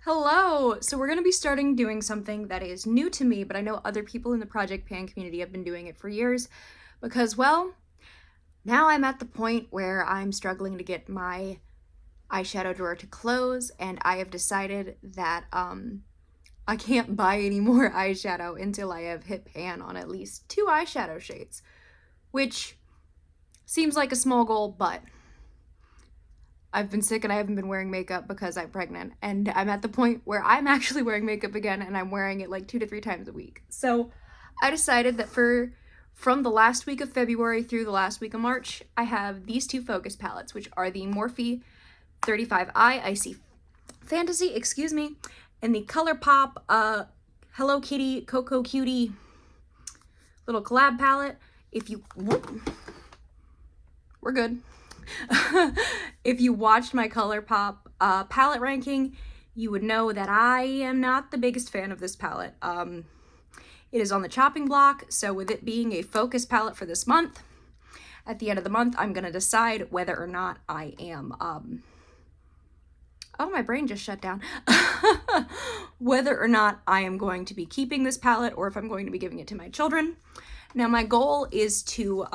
Hello! So we're going to be starting doing something that is new to me, but I know other people in the Project Pan community have been doing it for years because, well, now I'm at the point where I'm struggling to get my eyeshadow drawer to close, and I have decided that I can't buy any more eyeshadow until I have hit pan on at least 2 eyeshadow shades, which seems like a small goal, but I've been sick and I haven't been wearing makeup because I'm pregnant, and I'm at the point where I'm actually wearing makeup again, and I'm wearing it like 2 to 3 times a week. So I decided that from the last week of February through the last week of March, I have these 2 focus palettes, which are the Morphe 35i Icy Fantasy, and the ColourPop Hello Kitty Cocoa Cutie little collab palette. We're good. If you watched my ColourPop palette ranking, you would know that I am not the biggest fan of this palette. It is on the chopping block, so with it being a focus palette for this month, at the end of the month, I'm going to decide whether or not I am, oh, my brain just shut down, whether or not I am going to be keeping this palette or if I'm going to be giving it to my children. Now, my goal is to,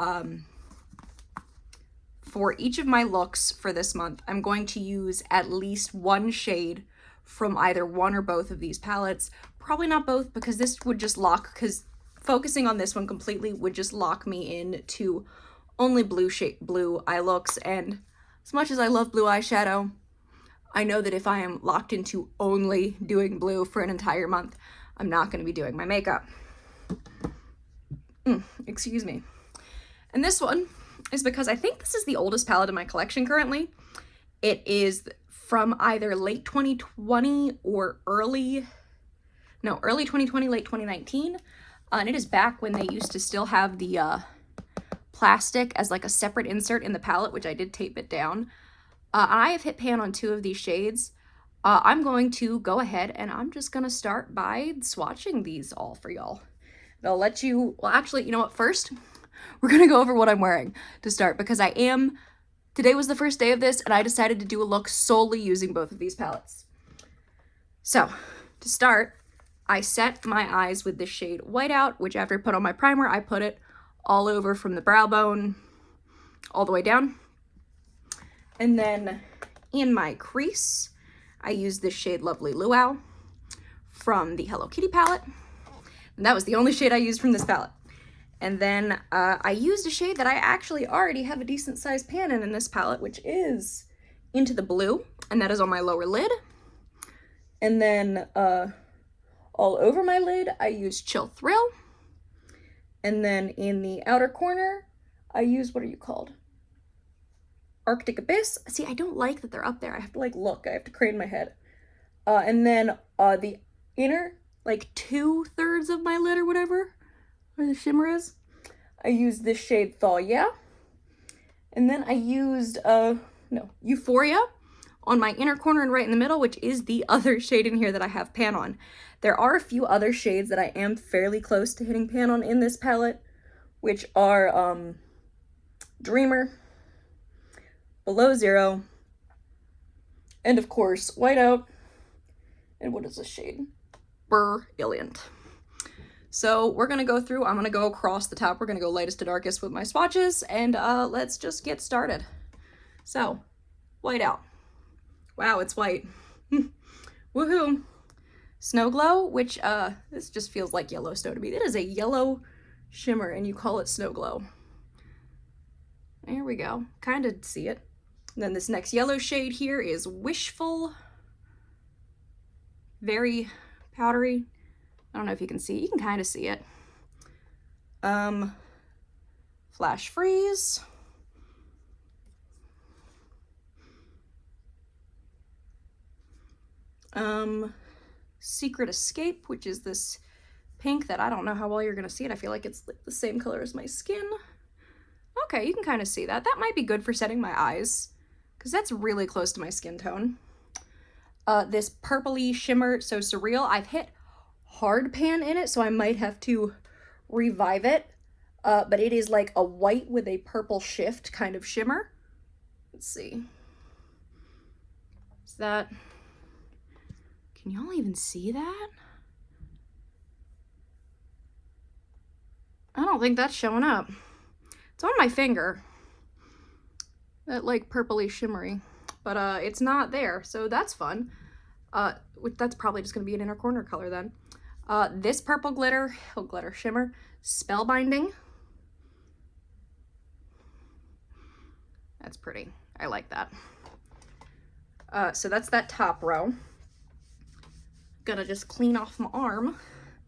for each of my looks for this month, I'm going to use at least one shade from either one or both of these palettes. Probably not both, because this would just because focusing on this one completely would just lock me into only blue eye looks, and as much as I love blue eyeshadow, I know that if I am locked into only doing blue for an entire month, I'm not going to be doing my makeup. Excuse me. And this one is because I think this is the oldest palette in my collection currently. It is from either late 2020 or early 2020, late 2019. And it is back when they used to still have the plastic as like a separate insert in the palette, which I did tape it down. I have hit pan on 2 of these shades. I'm going to go ahead and I'm just going to start by swatching these all for y'all. I'll let you, well, actually, you know what, first, we're going to go over what I'm wearing to start, because today was the first day of this, and I decided to do a look solely using both of these palettes. So, to start, I set my eyes with this shade Whiteout, which after I put on my primer, I put it all over from the brow bone all the way down. And then in my crease, I used this shade Lovely Luau from the Hello Kitty palette. And that was the only shade I used from this palette. And then I used a shade that I actually already have a decent sized pan in this palette, which is Into the Blue, and that is on my lower lid. And then all over my lid, I used Chill Thrill. And then in the outer corner, I used, what are you called? Arctic Abyss. See, I don't like that they're up there. I have to look. I have to crane my head. And then the inner, 2/3 of my lid or whatever, where the shimmer is, I used this shade Thaw Yeah. And then I used, Euphoria on my inner corner and right in the middle, which is the other shade in here that I have pan on. There are a few other shades that I am fairly close to hitting pan on in this palette, which are Dreamer, Below Zero, and of course Whiteout, and what is this shade? Brilliant. So we're gonna go through, I'm gonna go across the top, we're gonna go lightest to darkest with my swatches, and let's just get started. So, Whiteout. Wow, it's white. Woohoo! Snow Glow, which this just feels like yellow snow to me. It is a yellow shimmer and you call it Snow Glow. There we go, kind of see it. And then this next yellow shade here is Wishful. Very powdery. I don't know if you can see. You can kind of see it. Flash Freeze. Secret Escape, which is this pink that I don't know how well you're gonna see it. I feel like it's the same color as my skin. Okay, you can kind of see that. That might be good for setting my eyes, because that's really close to my skin tone. This purpley shimmer, so Surreal. I've hit hard pan in it, so I might have to revive it. But it is like a white with a purple shift kind of shimmer. Let's see. Is that, Can y'all even see that? I don't think that's showing up. It's on my finger. That like purpley shimmery, but it's not there, so that's fun. That's probably just gonna be an inner corner color then. This purple glitter, glitter shimmer, Spellbinding. That's pretty. I like that. So that's that top row. Gonna just clean off my arm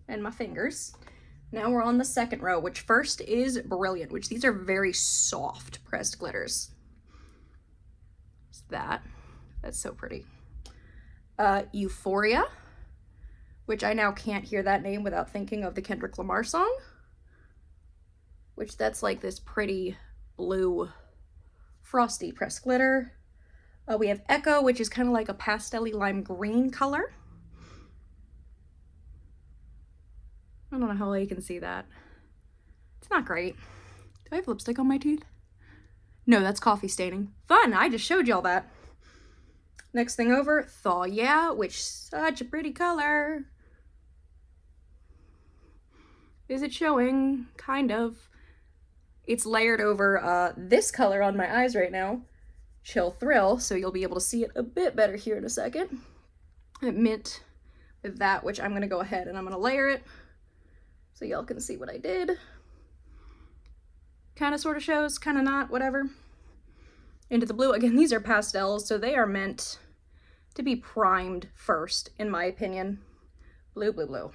and my fingers. Now we're on the second row, which first is Brilliant, which these are very soft pressed glitters. It's that. That's so pretty. Euphoria, which I now can't hear that name without thinking of the Kendrick Lamar song, which that's like this pretty blue frosty pressed glitter. We have Echo, which is kind of like a pastel-y lime green color. I don't know how well you can see that. It's not great. Do I have lipstick on my teeth? No, that's coffee staining. Fun, I just showed y'all that. Next thing over, Thaw Yeah, which such a pretty color. Is it showing? Kind of. It's layered over this color on my eyes right now, Chill Thrill, so you'll be able to see it a bit better here in a second. Mint with that, which I'm gonna go ahead and I'm gonna layer it so y'all can see what I did. Kind of sort of shows, kind of not, whatever. Into the blue. Again, these are pastels, so they are meant to be primed first, in my opinion. Blue, blue, blue.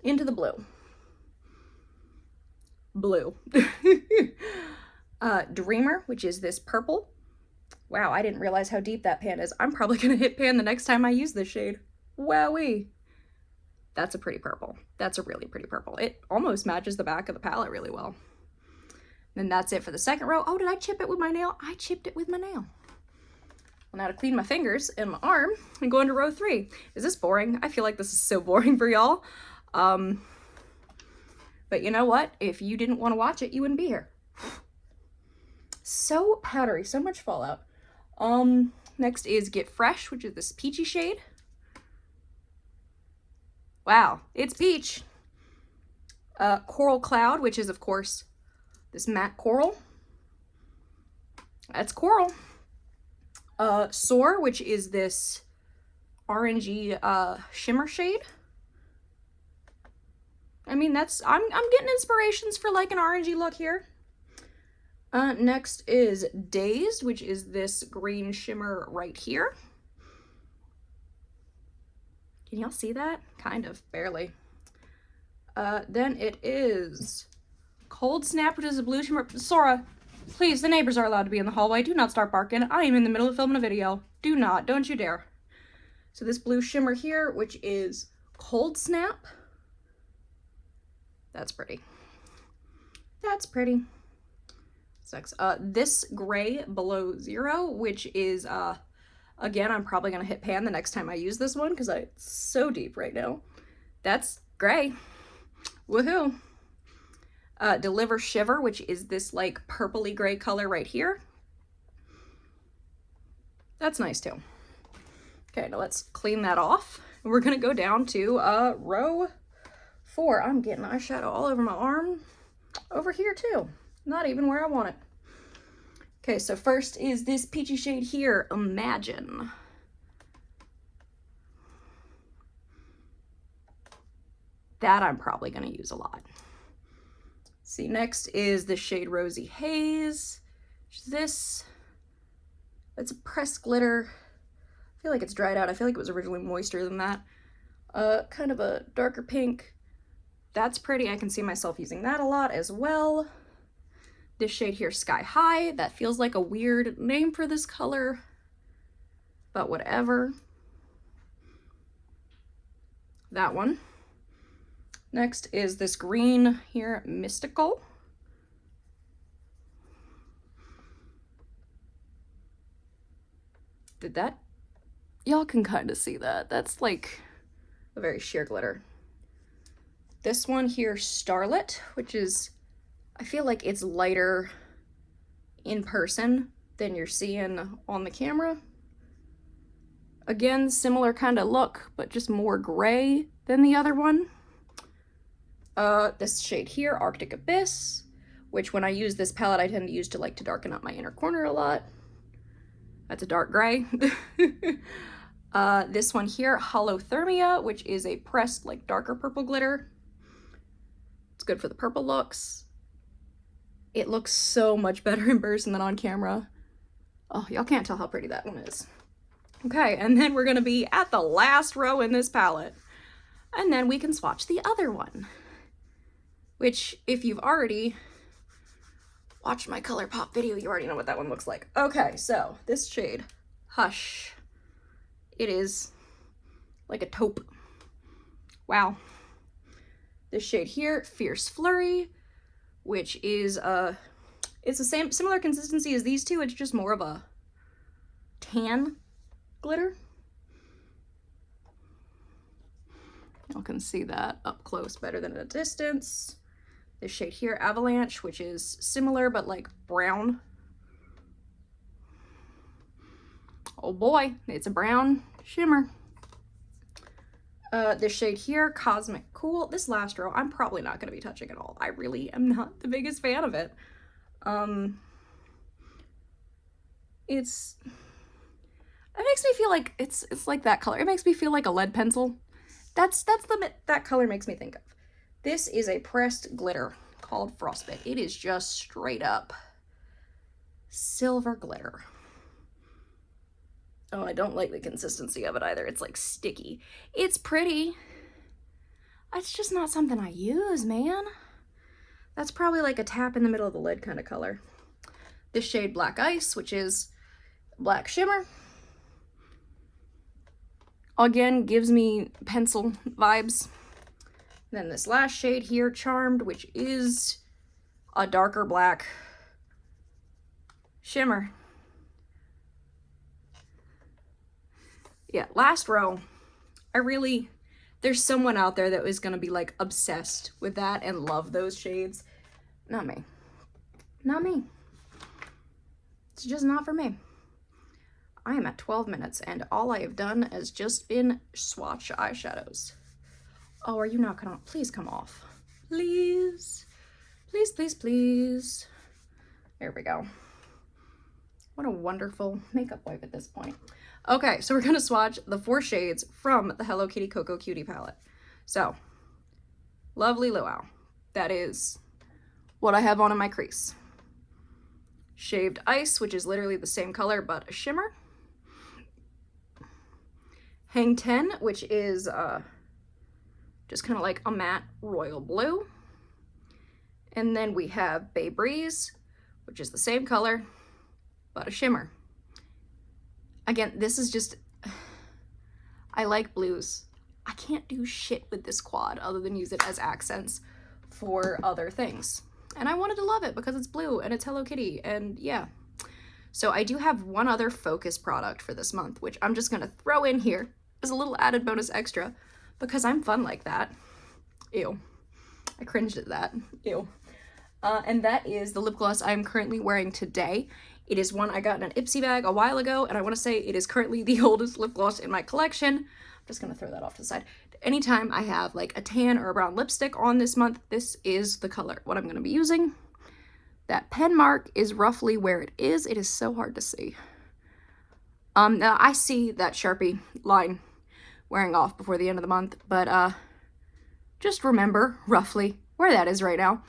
Into the blue. Blue. Dreamer, which is this purple. Wow, I didn't realize how deep that pan is. I'm probably gonna hit pan the next time I use this shade. Wowee. That's a pretty purple. That's a really pretty purple. It almost matches the back of the palette really well. And that's it for the second row. Oh, did I chip it with my nail? I chipped it with my nail. Well, now to clean my fingers and my arm and go into row 3. Is this boring? I feel like this is so boring for y'all. But you know what? If you didn't want to watch it, you wouldn't be here. So powdery, so much fallout. Next is Get Fresh, which is this peachy shade. Wow, it's peach. Coral Cloud, which is of course this matte coral. That's coral. Soar, which is this orangey shimmer shade. I mean, that's I'm getting inspirations for like an orangey look here. Next is Dazed, which is this green shimmer right here. Can y'all see that? Kind of, barely. Then it is Cold Snap, which is a blue shimmer. Sora, please, the neighbors are allowed to be in the hallway. Do not start barking. I am in the middle of filming a video. Do not, don't you dare. So this blue shimmer here, which is Cold Snap. That's pretty. That's pretty. Sucks. This gray Below Zero, which is, again, I'm probably going to hit pan the next time I use this one because it's so deep right now. That's gray. Woohoo. Deliver Shiver, which is this like purpley gray color right here. That's nice too. Okay, now let's clean that off. We're going to go down to row 4. I'm getting eyeshadow all over my arm. Over here too. Not even where I want it. Okay, so first is this peachy shade here, Imagine. That I'm probably going to use a lot. See, next is the shade Rosy Haze. Which is this. It's a pressed glitter. I feel like it's dried out. I feel like it was originally moister than that. Kind of a darker pink. That's pretty. I can see myself using that a lot as well. This shade here, Sky High. That feels like a weird name for this color, but whatever. That one. Next is this green here, Mystical. Did that? Y'all can kind of see that. That's like a very sheer glitter. This one here, Starlit, which is, I feel like it's lighter in person than you're seeing on the camera. Again, similar kind of look, but just more gray than the other one. This shade here, Arctic Abyss, which when I use this palette, I tend to use to like to darken up my inner corner a lot. That's a dark gray. This one here, Holothermia, which is a pressed like darker purple glitter. It's good for the purple looks. It looks so much better in person than on camera. Oh, y'all can't tell how pretty that one is. Okay, and then we're gonna be at the last row in this palette. And then we can swatch the other one. Which, if you've already watched my ColourPop video, you already know what that one looks like. Okay, so this shade, Hush. It is like a taupe. Wow. This shade here, Fierce Flurry, which is it's the similar consistency as these two, it's just more of a tan glitter. You can see that up close better than at a distance. This shade here, Avalanche, which is similar but like brown. Oh boy, it's a brown shimmer. This shade here, Cosmic Cool. This last row, I'm probably not going to be touching at all. I really am not the biggest fan of it. It makes me feel like it's like that color. It makes me feel like a lead pencil. That's that color makes me think of. This is a pressed glitter called Frostbite. It is just straight up silver glitter. Oh, I don't like the consistency of it either. It's like sticky. It's pretty. It's just not something I use, man. That's probably like a tap in the middle of the lid kind of color. This shade, Black Ice, which is black shimmer. Again, gives me pencil vibes. Then this last shade here, Charmed, which is a darker black shimmer. Yeah, last row. There's someone out there that is going to be like obsessed with that and love those shades. Not me. Not me. It's just not for me. I am at 12 minutes and all I have done has just been swatch eyeshadows. Oh, are you not gonna, please come off. Please. Please, please, please. There we go. What a wonderful makeup wipe at this point. Okay, so we're gonna swatch the 4 shades from the Hello Kitty Cocoa Cutie palette. So, Lovely Luau. That is what I have on in my crease. Shaved Ice, which is literally the same color but a shimmer. Hang 10, which is just kind of like a matte royal blue. And then we have Bay Breeze, which is the same color but a shimmer. Again, this is just, I like blues. I can't do shit with this quad other than use it as accents for other things. And I wanted to love it because it's blue and it's Hello Kitty, and yeah. So I do have one other focus product for this month, which I'm just gonna throw in here as a little added bonus extra because I'm fun like that. Ew. I cringed at that. Ew. And that is the lip gloss I'm currently wearing today. It is one I got in an Ipsy bag a while ago, and I want to say it is currently the oldest lip gloss in my collection. I'm just going to throw that off to the side. Anytime I have like a tan or a brown lipstick on this month, this is the color, what I'm going to be using. That pen mark is roughly where it is. It is so hard to see. Now I see that Sharpie line wearing off before the end of the month, but just remember roughly where that is right now.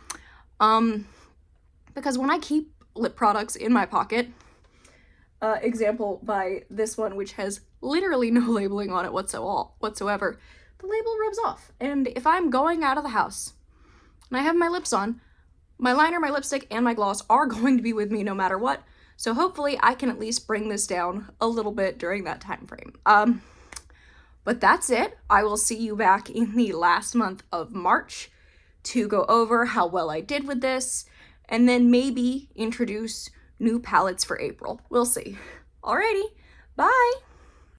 Because when I keep lip products in my pocket, example by this one, which has literally no labeling on it whatsoever, the label rubs off. And if I'm going out of the house and I have my lips on, my liner, my lipstick, and my gloss are going to be with me no matter what. So hopefully I can at least bring this down a little bit during that time frame. But that's it. I will see you back in the last month of March to go over how well I did with this, and then maybe introduce new palettes for April. We'll see. Alrighty, bye!